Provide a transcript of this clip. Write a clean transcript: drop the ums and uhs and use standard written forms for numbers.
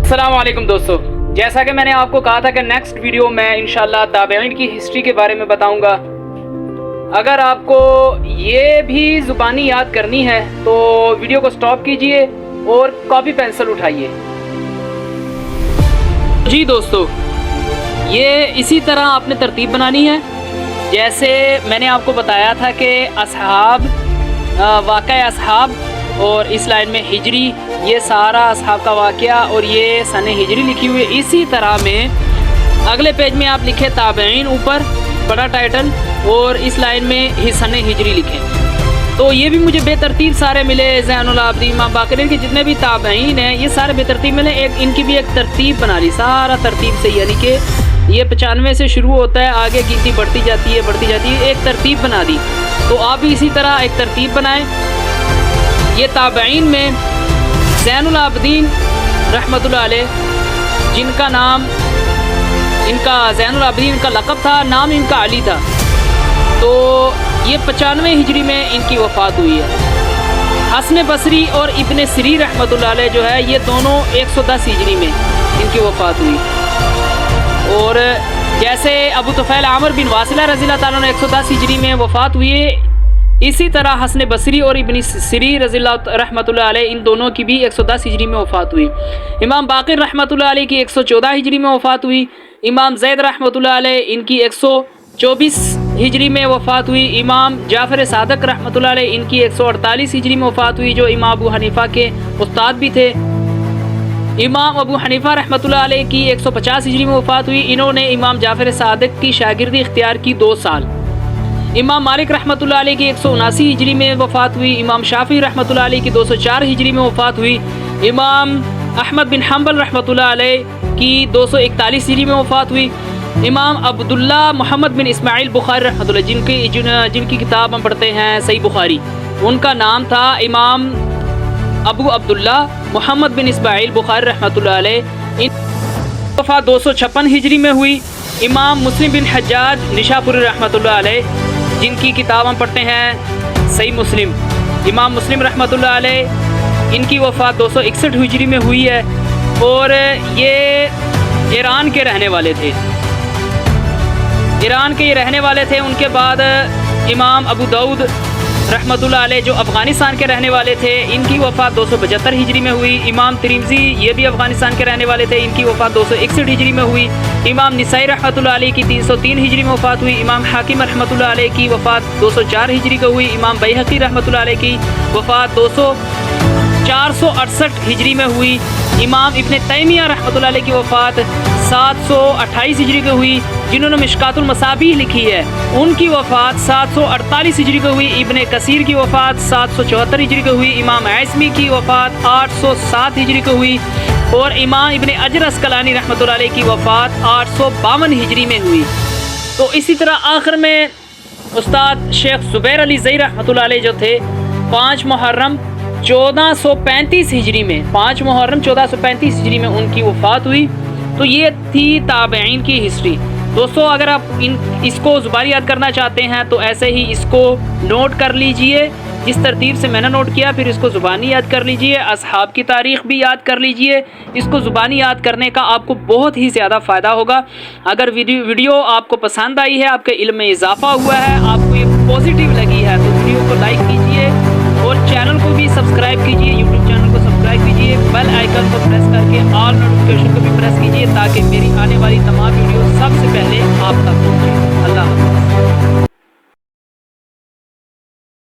السلام علیکم دوستو، جیسا کہ میں نے آپ کو کہا تھا کہ نیکسٹ ویڈیو میں انشاءاللہ تابعین کی ہسٹری کے بارے میں بتاؤں گا۔ اگر آپ کو یہ بھی زبانی یاد کرنی ہے تو ویڈیو کو سٹاپ کیجئے اور کاپی پینسل اٹھائیے۔ جی دوستو، یہ اسی طرح آپ نے ترتیب بنانی ہے جیسے میں نے آپ کو بتایا تھا کہ اصحاب، واقعہ اصحاب اور اس لائن میں ہجری، یہ سارا اصحاب کا واقعہ اور یہ سن ہجری لکھی ہوئی ہے۔ اسی طرح میں اگلے پیج میں آپ لکھیں تابعین، اوپر بڑا ٹائٹل، اور اس لائن میں سن ہجری لکھیں۔ تو یہ بھی مجھے بے ترتیب سارے ملے، زین العابدین، امام باقر کے جتنے بھی تابعین ہیں یہ سارے بے ترتیب ملے۔ ان کی بھی ایک ترتیب بنا لی، سارا ترتیب سے، یعنی کہ یہ 95 سے شروع ہوتا ہے، آگے گنتی بڑھتی جاتی ہے، ایک ترتیب بنا دی۔ تو آپ بھی اسی طرح ایک ترتیب بنائیں۔ یہ تابعین میں زین العابدین رحمۃ اللہ علیہ، جن کا نام، ان کا زین العابدین ان کا لقب تھا، نام ان کا علی تھا، تو یہ 95 ہجری میں ان کی وفات ہوئی ہے۔ حسن بصری اور ابن سری رحمۃ اللہ علیہ جو ہے یہ دونوں 110 ہجری میں ان کی وفات ہوئی۔ اور جیسے ابو طفیل عامر بن واصلہ رضی اللہ تعالیٰ عنہ 110 ہجری میں وفات ہوئی ہے، اسی طرح حسن بصری اور ابن سری رضی اللہ رحمۃ اللہ علیہ ان دونوں کی بھی 110 ہجری میں وفات ہوئی۔ امام باقر رحمۃ اللہ علیہ کی 114 ہجری میں وفات ہوئی۔ امام زید رحمۃ اللہ علیہ ان کی 124 ہجری میں وفات ہوئی۔ امام جعفر صادق رحمۃ اللہ علیہ ان کی 148 ہجری میں وفات ہوئی، جو امام ابو حنیفہ کے استاد بھی تھے۔ امام ابو حنیفہ رحمۃ اللہ علیہ کی 150 ہجری میں وفات ہوئی۔ انہوں نے امام جعفر صادق کی شاگردی اختیار کی 2 سال۔ امام مالک رحمۃ اللہ علیہ کی 179 ہجری میں وفات ہوئی۔ امام شافعی رحمۃ اللہ علیہ کی 204 ہجری میں وفات ہوئی۔ امام احمد بن حنبل رحمۃ اللہ علیہ کی 241 ہجری میں وفات ہوئی۔ امام عبداللہ محمد بن اسماعیل بخاری رحمۃ اللہ، جن کی کتاب ہم پڑھتے ہیں صحیح بخاری، ان کا نام تھا امام ابو عبداللہ محمد بن اسماعیل بخاری رحمۃ اللہ علیہ، ان کی وفات 256 ہجری میں ہوئی۔ امام مسلم بن حجاج نشاپوری رحمۃ اللہ علیہ، جن کی کتاب ہم پڑھتے ہیں صحیح مسلم، امام مسلم رحمۃ اللہ علیہ، ان کی وفات 261 ہجری میں ہوئی ہے، اور یہ ایران کے رہنے والے تھے، ان کے بعد امام ابو داؤد رحمۃ اللہ علیہ جو افغانستان کے رہنے والے تھے، ان کی وفات 275 ہجری میں ہوئی۔ امام ترمذی یہ بھی افغانستان کے رہنے والے تھے، ان کی وفات 261 ہجری میں ہوئی۔ امام نسائی رحمۃ اللہ علیہ کی 303 ہجری میں وفات ہوئی۔ امام حاکم رحمۃ اللہ علیہ کی وفات 204 ہجری کو ہوئی۔ امام بیہقی رحمۃ اللہ علیہ کی وفات 468 ہجری میں ہوئی۔ امام ابن تیمیہ رحمۃ اللہ علیہ کی وفات 728 ہجری کو ہوئی، جنہوں نے مشکات المصابیح لکھی ہے، ان کی وفات 748 ہجری کو ہوئی۔ ابن کثیر کی وفات 774 ہجری کو ہوئی۔ امام عیثمی کی وفات 807 ہجری کو ہوئی، اور امام ابن اجر اسقلانی رحمۃ اللہ علیہ کی وفات 852 ہجری میں ہوئی۔ تو اسی طرح آخر میں استاد شیخ زبیر علی زئی رحمۃ اللہ علیہ جو تھے، 5 محرم 1435 ہجری میں، 5 محرم 1435 ہجری میں ان کی وفات ہوئی۔ تو یہ تھی تابعین کی ہسٹری۔ دوستو اگر آپ اس کو زبانی یاد کرنا چاہتے ہیں تو ایسے ہی اس کو نوٹ کر لیجئے، جس ترتیب سے میں نے نوٹ کیا، پھر اس کو زبانی یاد کر لیجئے۔ اصحاب کی تاریخ بھی یاد کر لیجئے۔ اس کو زبانی یاد کرنے کا آپ کو بہت ہی زیادہ فائدہ ہوگا۔ اگر ویڈیو آپ کو پسند آئی ہے، آپ کے علم میں اضافہ ہوا ہے، آپ کو یہ پازیٹیو لگی ہے، تو ویڈیو کو لائک کیجئے اور چینل کو بھی سبسکرائب کیجئے، یوٹیوب چینل کو سبسکرائب کیجئے، بیل آئیکن کو پریس کر کے آل نوٹیفیکیشن کو بھی پریس کیجئے، تاکہ میری آنے والی تمام ویڈیوز